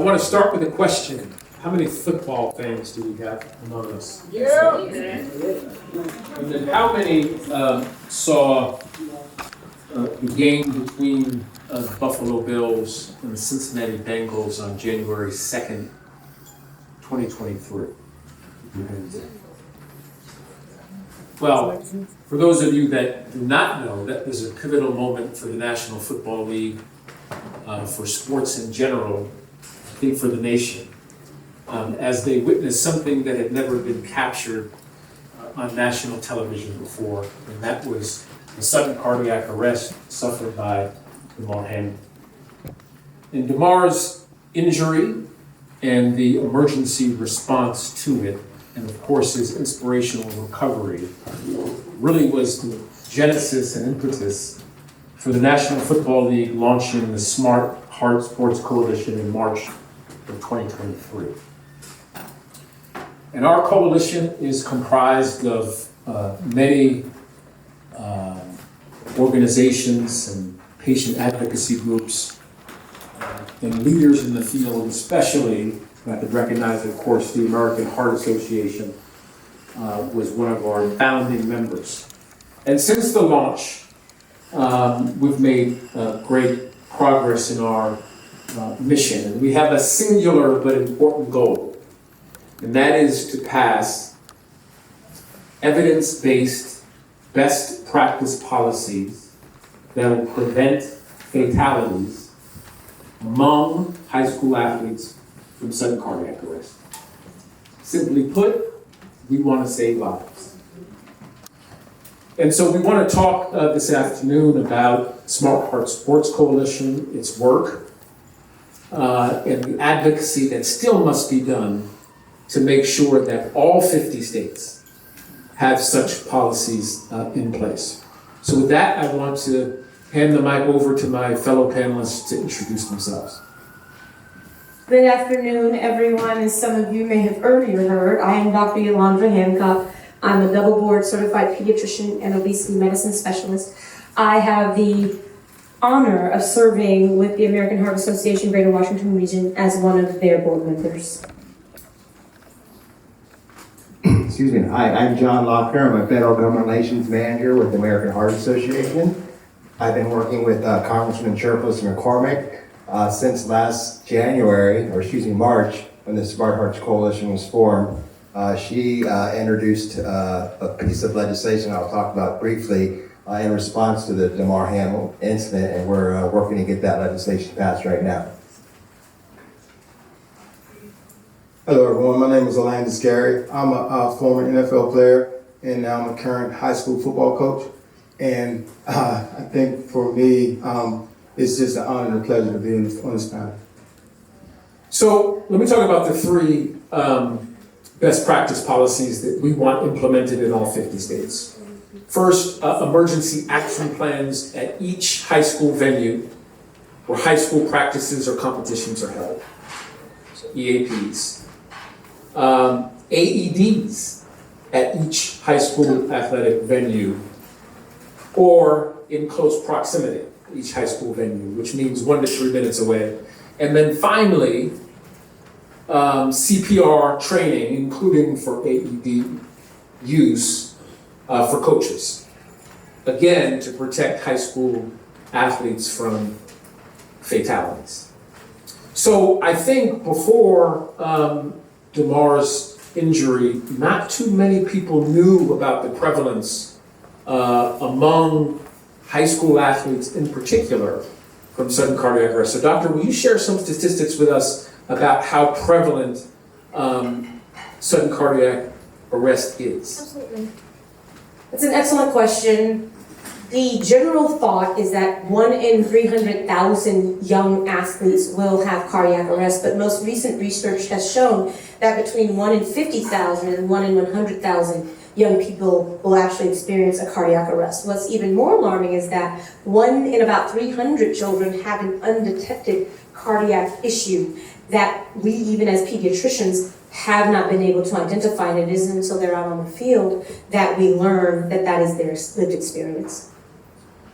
want to start with a question. How many football fans do we have among us? Yeah. And then how many saw the game between the Buffalo Bills and the Cincinnati Bengals on January 2nd, 2023? Well, for those of you that do not know, that was a pivotal moment for the National Football League, for sports in general, I think for the nation, as they witnessed something that had never been captured on national television before, and that was the sudden cardiac arrest suffered by Damar Hamlin. And Damar's injury and the emergency response to it, and of course his inspirational recovery, really was the genesis and impetus for the National Football League launching the Smart Heart Sports Coalition in March of 2023. And our coalition is comprised of many organizations and patient advocacy groups and leaders in the field, especially, I could recognize, of course, the American Heart Association was one of our founding members. And since the launch, we've made great progress in our mission. And we have a singular but important goal, and that is to pass evidence-based best practice policies that will prevent fatalities among high school athletes from sudden cardiac arrest. Simply put, we want to save lives. And so we want to talk this afternoon about Smart Heart Sports Coalition, its work, and the advocacy that still must be done to make sure that all 50 states have such policies in place. So with that, I want to hand the mic over to my fellow panelists to introduce themselves. Good afternoon, everyone. As some of you may have earlier heard, I am Dr. Yolanda Hancock. I'm a double board certified pediatrician and obesity medicine specialist. I have the honor of serving with the American Heart Association Greater Washington Region as one of their board members. Excuse me. Hi, I'm John Laughner. I'm a Federal Government Relations Manager with the American Heart Association. I've been working with Congressman Sherpas McCormick since last March, when the Smart Hearts Coalition was formed. She introduced a piece of legislation I'll talk about briefly in response to the Damar Hamlin incident, and we're working to get that legislation passed right now. Hello everyone, my name is Olandis Gary. I'm a former NFL player and now I'm a current high school football coach. And I think for me, it's just an honor and a pleasure to be on this panel. So let me talk about the three best practice policies that we want implemented in all 50 states. First, emergency action plans at each high school venue where high school practices or competitions are held, so EAPs. AEDs at each high school athletic venue or in close proximity to each high school venue, which means 1 to 3 minutes away. And then finally, CPR training, including for AED use for coaches. Again, to protect high school athletes from fatalities. So I think before Damar's injury, not too many people knew about the prevalence among high school athletes in particular from sudden cardiac arrest. So doctor, will you share some statistics with us about how prevalent sudden cardiac arrest is? Absolutely. That's an excellent question. The general thought is that 1 in 300,000 young athletes will have cardiac arrest, but most recent research has shown that between 1 in 50,000 and 1 in 100,000 young people will actually experience a cardiac arrest. What's even more alarming is that 1 in about 300 children have an undetected cardiac issue that we, even as pediatricians, have not been able to identify, and it isn't until they're out on the field that we learn that that is their lived experience.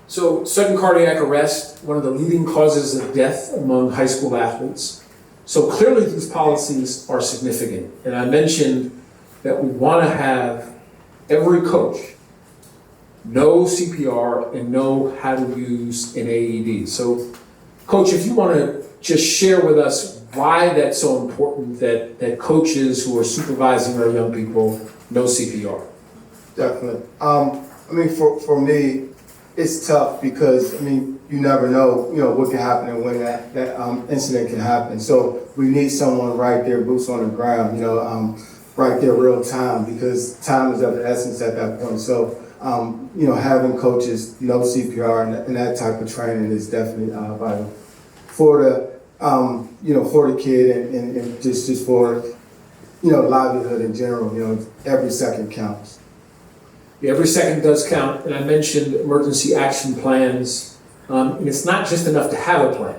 So sudden cardiac arrest, one of the leading causes of death among high school athletes. So clearly these policies are significant. And I mentioned that we want to have every coach know CPR and know how to use an AED. So Coach, if you want to just share with us why that's so important that coaches who are supervising our young people know CPR. Definitely. For me, it's tough because, you never know, what can happen and when that incident can happen. So we need someone right there, boots on the ground, right there real time, because time is of the essence at that point. So, having coaches know CPR and that type of training is definitely vital for the kid and just for, livelihood in general. Every second counts. Yeah, every second does count, and I mentioned emergency action plans, and it's not just enough to have a plan.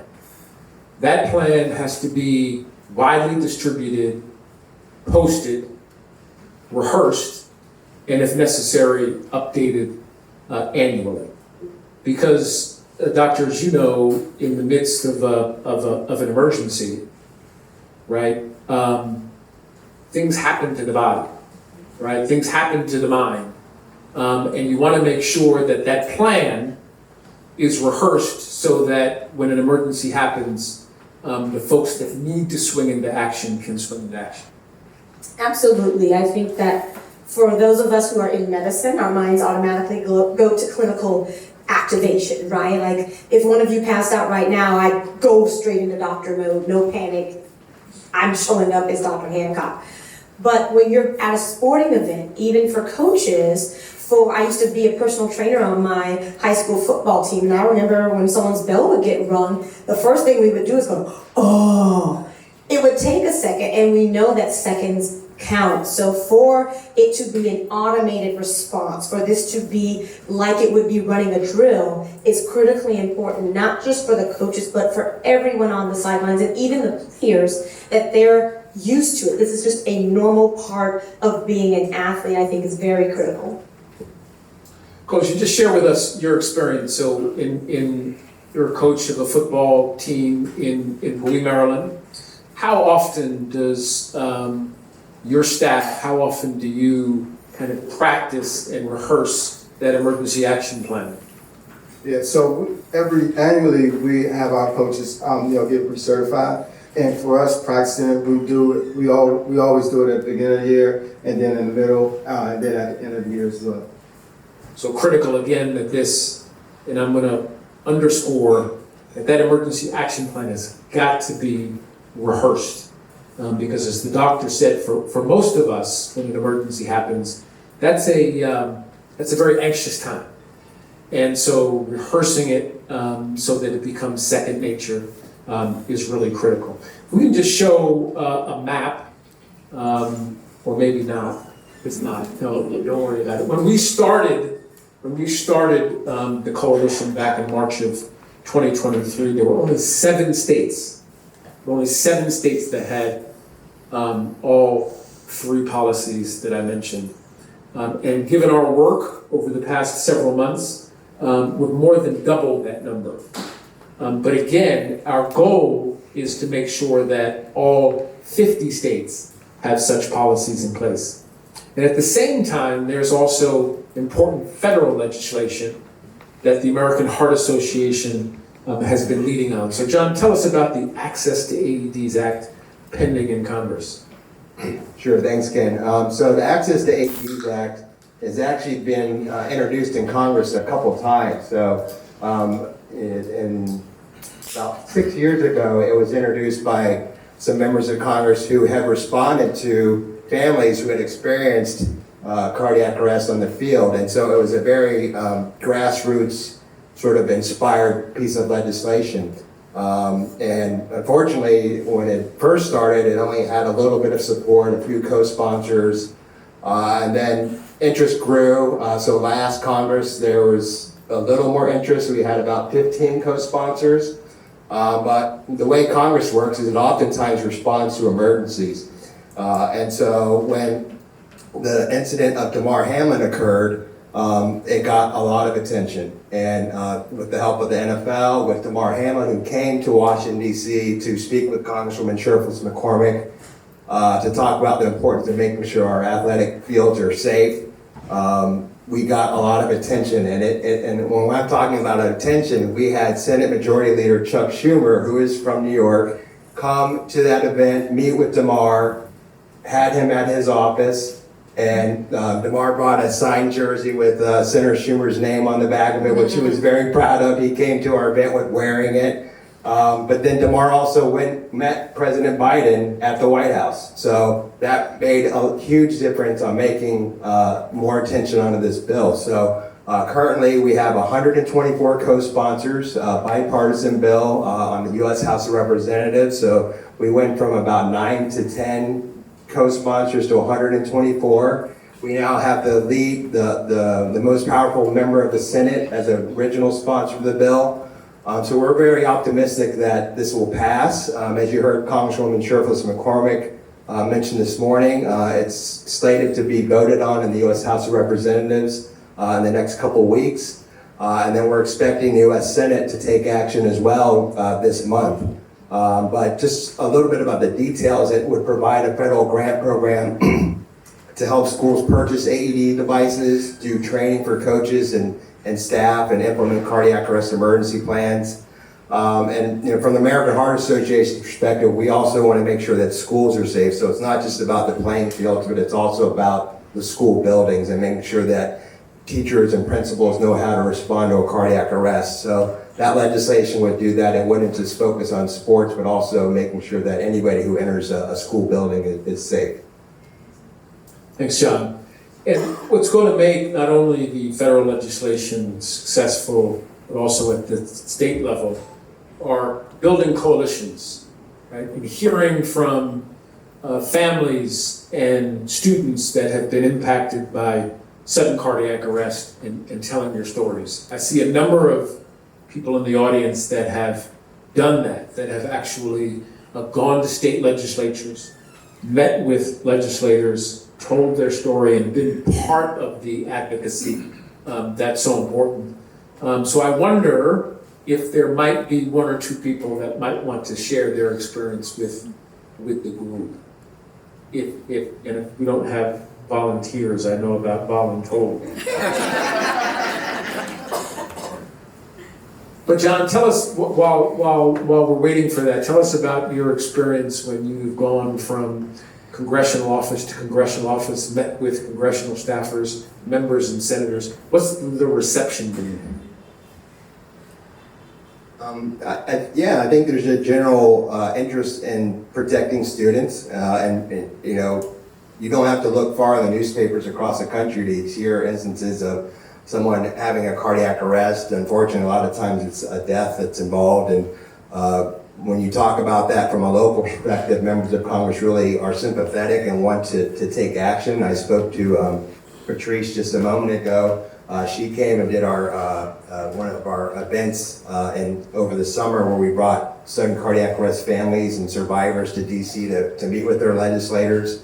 That plan has to be widely distributed, posted, rehearsed, and if necessary, updated annually. Because, doctors, in the midst of an emergency, right, things happen to the body, right? Things happen to the mind. And you want to make sure that plan is rehearsed so that when an emergency happens, the folks that need to swing into action can swing into action. Absolutely. I think that for those of us who are in medicine, our minds automatically go to clinical activation, right? Like if one of you passed out right now, I'd go straight into doctor mode, no panic. I'm showing up as Dr. Hancock. But when you're at a sporting event, even for coaches, I used to be a personal trainer on my high school football team, and I remember when someone's bell would get rung, the first thing we would do is go, oh. It would take a second, and we know that seconds count. So for it to be an automated response, for this to be like it would be running a drill, is critically important, not just for the coaches, but for everyone on the sidelines, and even the players, that they're used to it. This is just a normal part of being an athlete. I think is very critical. Coach, you just share with us your experience. So you're a coach of a football team in Bowie, Maryland. How often does your staff, how often do you kind of practice and rehearse that emergency action plan? Yeah, so annually we have our coaches, get recertified. And for us practicing, we always do it at the beginning of the year, and then in the middle, and then at the end of the year as well. So critical again that this, and I'm going to underscore that emergency action plan has got to be rehearsed. Because as the doctor said, for most of us, when an emergency happens, that's a very anxious time. And so rehearsing it so that it becomes second nature is really critical. We can just show a map, or maybe not. It's not. No, don't worry about it. When we started the coalition back in March of 2023, there were only 7 states. Only 7 states that had all 3 policies that I mentioned. And given our work over the past several months, we've more than doubled that number. But again, our goal is to make sure that all 50 states have such policies in place. And at the same time, there's also important federal legislation that the American Heart Association has been leading on. So John, tell us about the Access to AEDs Act pending in Congress. Sure, thanks, Ken. So the Access to AEDs Act has actually been introduced in Congress a couple times. So in about 6 years ago, it was introduced by some members of Congress who had responded to families who had experienced cardiac arrest on the field. And so it was a very grassroots sort of inspired piece of legislation. And unfortunately, when it first started, it only had a little bit of support, a few co-sponsors, and then interest grew. So last Congress, there was a little more interest. We had about 15 co-sponsors. But the way Congress works is it oftentimes responds to emergencies. And so when the incident of Damar Hamlin occurred, it got a lot of attention. And with the help of the NFL, with Damar Hamlin, who came to Washington, D.C. to speak with Congresswoman Sherfus McCormick to talk about the importance of making sure our athletic fields are safe, we got a lot of attention. And when I'm talking about attention, we had Senate Majority Leader Chuck Schumer, who is from New York, come to that event, meet with Damar, had him at his office, and Damar brought a signed jersey with Senator Schumer's name on the back of it, which he was very proud of. He came to our event with wearing it. But then Damar also met President Biden at the White House. So that made a huge difference on making more attention onto this bill. So currently we have 124 co-sponsors, bipartisan bill on the U.S. House of Representatives. So we went from about 9 to 10 co-sponsors to 124. We now have the lead, the most powerful member of the Senate as an original sponsor of the bill. So we're very optimistic that this will pass. As you heard Congresswoman Sherfus McCormick mention this morning, it's slated to be voted on in the U.S. House of Representatives in the next couple weeks. And then we're expecting the U.S. Senate to take action as well this month. But just a little bit about the details, it would provide a federal grant program to help schools purchase AED devices, do training for coaches and staff, and implement cardiac arrest emergency plans. And from the American Heart Association perspective, we also want to make sure that schools are safe. So it's not just about the playing fields, but it's also about the school buildings and making sure that teachers and principals know how to respond to a cardiac arrest. So that legislation would do that. It wouldn't just focus on sports, but also making sure that anybody who enters a school building is safe. Thanks, John. And what's going to make not only the federal legislation successful, but also at the state level, are building coalitions, right? And hearing from families and students that have been impacted by sudden cardiac arrest and telling their stories. I see a number of people in the audience that have done that have actually gone to state legislatures, met with legislators, told their story, and been part of the advocacy that's so important. So I wonder if there might be one or two people that might want to share their experience with the group. If we don't have volunteers, I know about voluntold. But John, tell us, while we're waiting for that, tell us about your experience when you've gone from congressional office to congressional office, met with congressional staffers, members and senators. What's the reception been? I think there's a general interest in protecting students, and you don't have to look far in the newspapers across the country to hear instances of someone having a cardiac arrest. Unfortunately, a lot of times it's a death that's involved, and when you talk about that from a local perspective, members of Congress really are sympathetic and want to take action. I spoke to Patrice just a moment ago. She came and did our one of our events over the summer where we brought sudden cardiac arrest families and survivors to DC to meet with their legislators.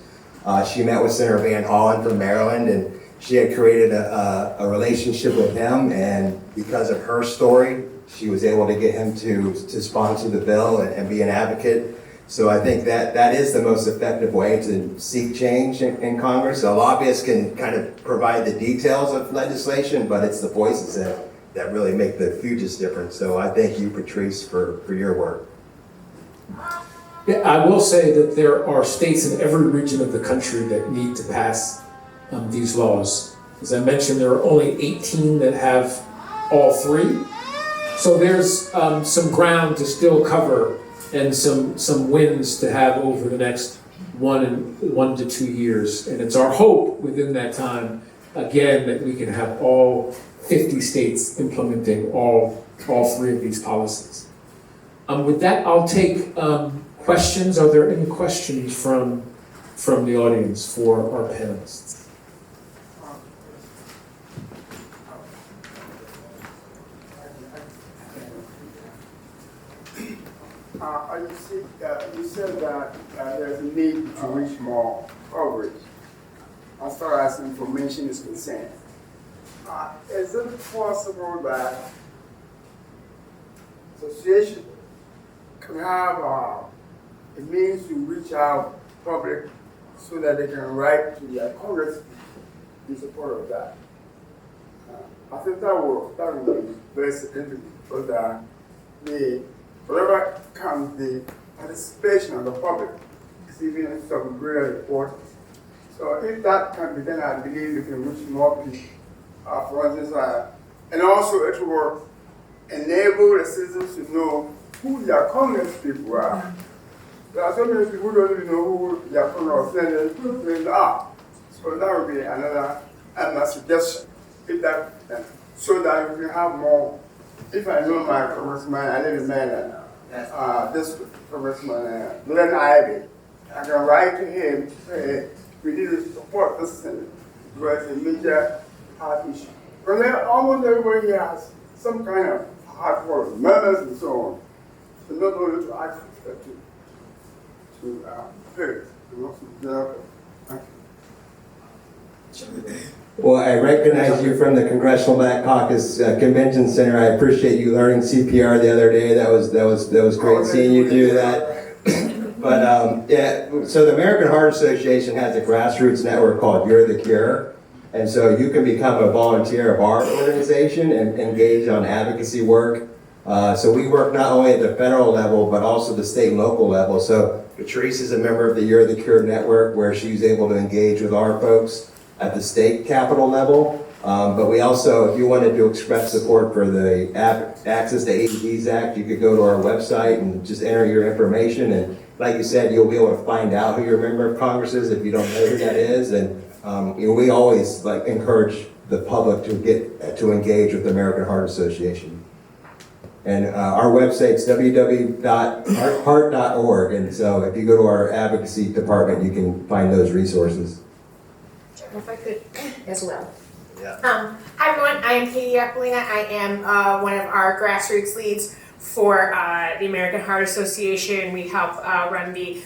She met with Senator Van Hollen from Maryland, and she had created a relationship with him, and because of her story, she was able to get him to sponsor the bill and be an advocate. So I think that is the most effective way to seek change in Congress. A lobbyist can kind of provide the details of legislation, but it's the voices that really make the hugest difference. So I thank you, Patrice, for your work. Yeah, I will say that there are states in every region of the country that need to pass these laws. As I mentioned, there are only 18 that have all three. So there's some ground to still cover and some wins to have over the next 1 to 2 years. And it's our hope within that time, again, that we can have all 50 states implementing all three of these policies. With that, I'll take questions. Are there any questions from the audience for our panelists? You said that there's a need to reach more coverage as far as information is concerned. is it possible that association can have a means to reach out public so that they can write to their Congress in support of that? I think that would be very significant because whatever comes, the participation of the public is even some great importance. So if that can be done, I believe we can reach more people. For instance, and also it will enable the citizens to know who their Congress people are. There are so many people who don't even know who their Congress senators are. So that would be another suggestion. If that, so that we can have more. If I know my congressman, I live in Maryland, this congressman, Glenn Ivey, I can write to him, say, we need to support this Senate because it's a major heart issue. Because almost everybody has some kind of heart for members and so on. So not only to ask, but to pay. Well, I recognize you from the Congressional Caucus Convention Center. I appreciate you learning CPR the other day. That was great seeing you do that. But yeah, so the American Heart Association has a grassroots network called You're the Cure. And so you can become a volunteer of our organization and engage on advocacy work. So we work not only at the federal level, but also the state and local level. So Patrice is a member of the You're the Cure network where she's able to engage with our folks at the state capital level. But we also, if you wanted to express support for the Access to AEDs Act, you could go to our website and just enter your information. And like you said, you'll be able to find out who your member of Congress is if you don't know who that is. And we always encourage the public to engage with the American Heart Association. And our website's www.heart.org. And so if you go to our advocacy department, you can find those resources. If I could as well. Yeah. Hi everyone, I am Katie Aquilina. I am one of our grassroots leads for the American Heart Association. We help run the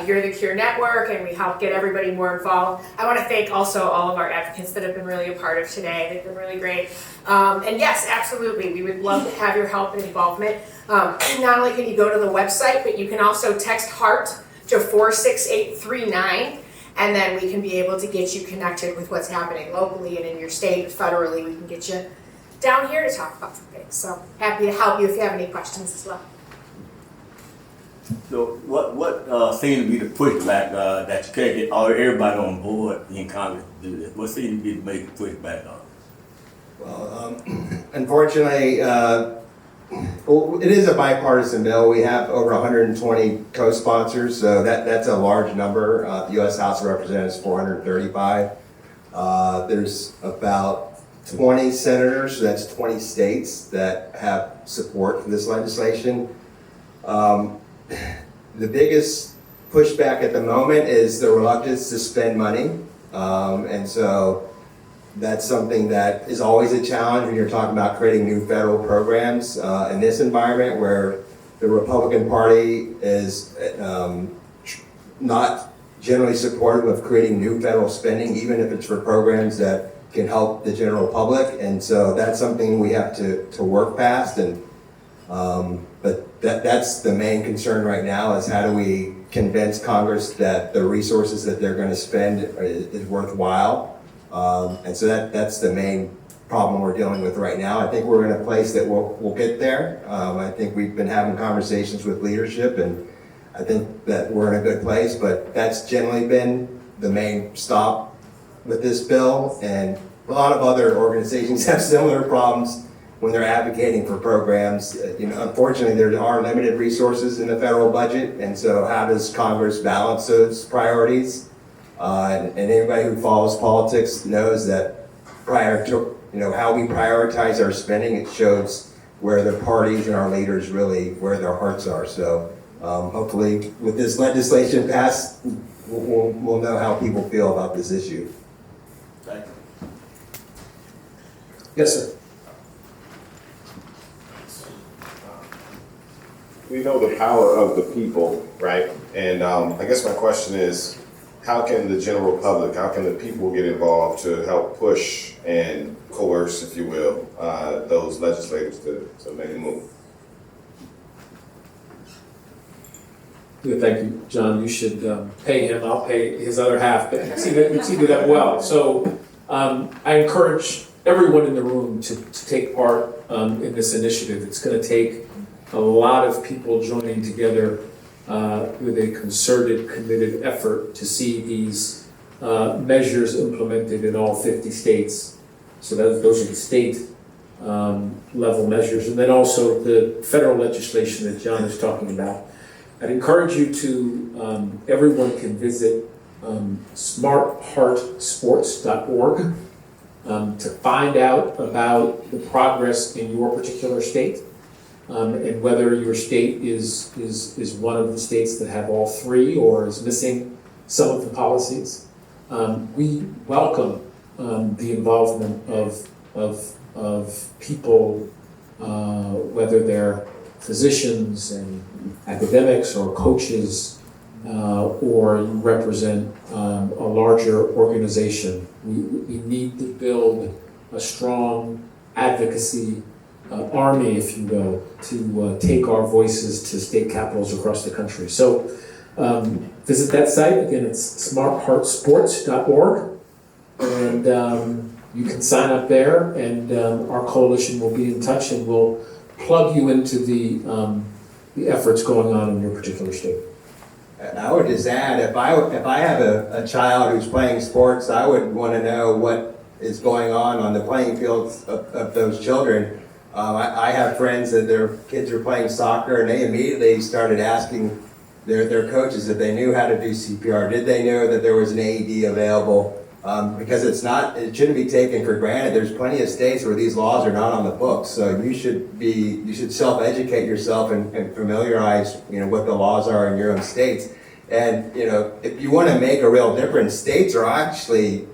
You're the Cure network, and we help get everybody more involved. I want to thank also all of our advocates that have been really a part of today. They've been really great. And yes, absolutely, we would love to have your help and involvement. Not only can you go to the website, but you can also text HEART to 46839. And then we can be able to get you connected with what's happening locally and in your state, federally. We can get you down here to talk about some things. So happy to help you if you have any questions as well. So what seems to be the pushback that you can't get everybody on board in Congress to do this? What seems to be the major pushback on? Well, unfortunately, it is a bipartisan bill. We have over 120 co-sponsors, so that's a large number. The U.S. House of Representatives, 435. There's about 20 senators, so that's 20 states that have support for this legislation. The biggest pushback at the moment is the reluctance to spend money, and so that's something that is always a challenge when you're talking about creating new federal programs in this environment where the Republican Party is not generally supportive of creating new federal spending, even if it's for programs that can help the general public. And so that's something we have to work past. And but that's the main concern right now is how do we convince Congress that the resources that they're going to spend is worthwhile. And so that's the main problem we're dealing with right now. I think we're in a place that we'll get there. I think we've been having conversations with leadership, and I think that we're in a good place, but that's generally been the main stop with this bill. And a lot of other organizations have similar problems when they're advocating for programs. Unfortunately, there are limited resources in the federal budget, and so how does Congress balance those priorities? And anybody who follows politics knows that prior to how we prioritize our spending, it shows where the parties and our leaders really where their hearts are. So hopefully, with this legislation passed, we'll know how people feel about this issue. Thank you. Yes, sir. We know the power of the people, right? And I guess my question is, how can the general public, how can the people get involved to help push and coerce, if you will, those legislators to make a move? Yeah, thank you, John. You should pay him. I'll pay his other half, but you do that well. So I encourage everyone in the room to take part in this initiative. It's going to take a lot of people joining together with a concerted, committed effort to see these measures implemented in all 50 states. So those are the state level measures. And then also the federal legislation that John is talking about. I'd encourage you to, everyone can visit smartheartsports.org to find out about the progress in your particular state and whether your state is one of the states that have all three or is missing some of the policies. We welcome the involvement of people, whether they're physicians and academics or coaches, or you represent a larger organization. We need to build a strong advocacy army, if you will, to take our voices to state capitals across the country. So visit that site. Again, it's smartheartsports.org, and you can sign up there, and our coalition will be in touch, and we'll plug you into the efforts going on in your particular state. I would just add, if I have a child who's playing sports, I would want to know what is going on the playing fields of those children. I have friends that their kids are playing soccer, and they immediately started asking their coaches if they knew how to do CPR. Did they know that there was an AED available? Because it shouldn't be taken for granted. There's plenty of states where these laws are not on the books, so you should self-educate yourself and familiarize, what the laws are in your own states. And, if you want to make a real difference, states are actually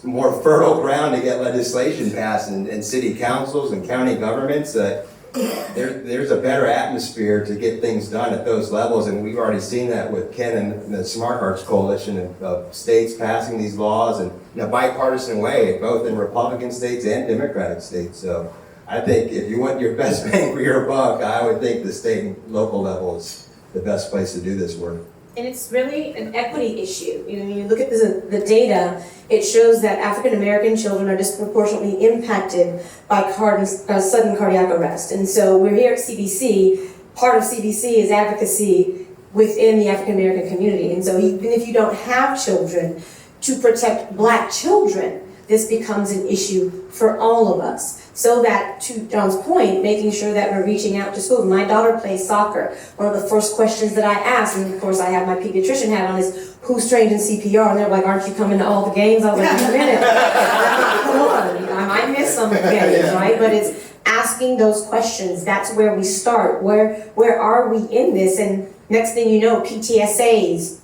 more fertile ground to get legislation passed, and city councils and county governments. There's a better atmosphere to get things done at those levels, and we've already seen that with Ken and the Smart Hearts Coalition of states passing these laws in a bipartisan way, both in Republican states and Democratic states. So I think if you want your best bang for your buck, I would think the state and local level is the best place to do this work. And it's really an equity issue. When you look at the data, it shows that African American children are disproportionately impacted by sudden cardiac arrest. And so we're here at CBC. Part of CBC is advocacy within the African American community. And so even if you don't have children, to protect Black children, this becomes an issue for all of us. So that, to John's point, making sure that we're reaching out to schools. My daughter plays soccer. One of the first questions that I ask, and of course I have my pediatrician hat on, is who's trained in CPR? And they're like, aren't you coming to all the games? I was like, a minute. Come on, I might miss some games, right? But it's asking those questions. That's where we start. Where are we in this? And next thing you know, PTSAs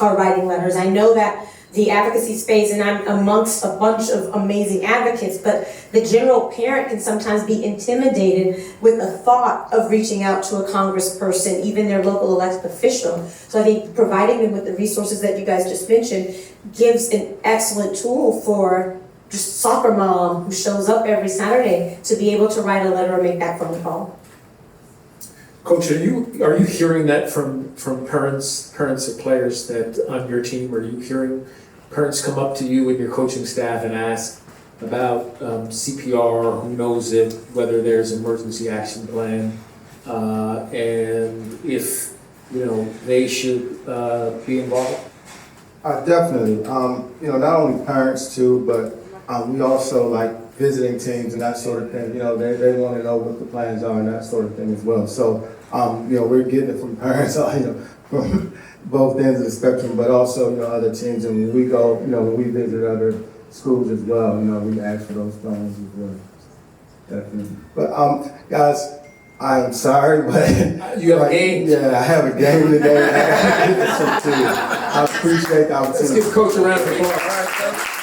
are writing letters. I know that the advocacy space, and I'm amongst a bunch of amazing advocates, but the general parent can sometimes be intimidated with the thought of reaching out to a congressperson, even their local elected official. So I think providing them with the resources that you guys just mentioned gives an excellent tool for just soccer mom who shows up every Saturday to be able to write a letter or make that phone call. Coach, are you hearing that from parents of players that on your team? Are you hearing parents come up to you and your coaching staff and ask about CPR, who knows it, whether there's an emergency action plan, and if they should be involved? Definitely. Not only parents too, but we also like visiting teams and that sort of thing. They want to know what the plans are and that sort of thing as well. So, we're getting it from parents, from both ends of the spectrum, but also, other teams. And when we go, when we visit other schools as well, we ask for those plans as well. Definitely. But, guys, I'm sorry, but you have a game. Yeah, I have a game today. I appreciate the opportunity. Let's give Coach a round of applause.